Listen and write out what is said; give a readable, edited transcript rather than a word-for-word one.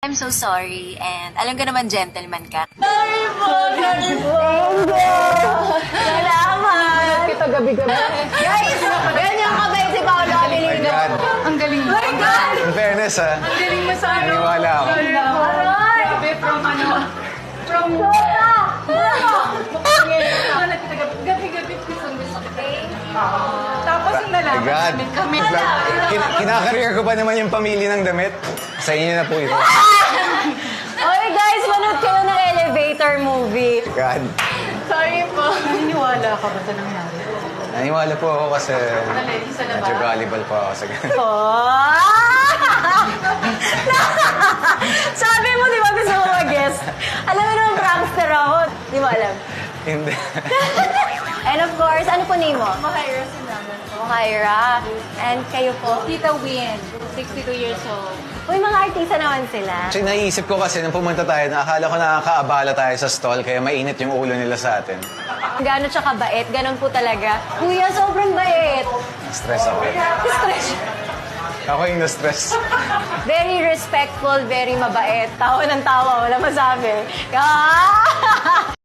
I'm so sorry, and alam ko naman gentleman ka. Sorry po! Salamat! Kita gabi-gabi. Guys, ganyan kabait si Paolo Abilino. Ang galing mo. My God! In fairness, ha? Ang galing mo sa ano. Naniwala ako. Grabe, from ano. From... Gabi-gabi gusto kita. Tapos yung My nalaman God. kami. Kinakareer ko pa naman yung pamili ng damit. Sa inyo na po ito. Oy guys, manood kayo ng elevator movie. God. Sorry po. Naniniwala ka ba ito nangyari? Naniwala po ako kasi Isa na ba? medyo gullible po ako sa ganun. Oh! Sabi mo, di ba gusto mo mag-guess? Alam mo naman, prankster ako. Di mo alam. Hindi. And of course, ano po name mo? Mahira si naman. Kyra. And kayo po? Tita Win, 62 years old. Uy, mga artista naman sila. Actually, naisip ko kasi nung pumunta tayo, akala ko nakakaabala tayo sa stall, kaya mainit yung ulo nila sa atin. Gano'n siya kabait, gano'n po talaga. Kuya, sobrang bait. Stress ako. Stress. Ako yung na-stress. Very respectful, very mabait. Tawa ng tawa, wala masabi. Ah!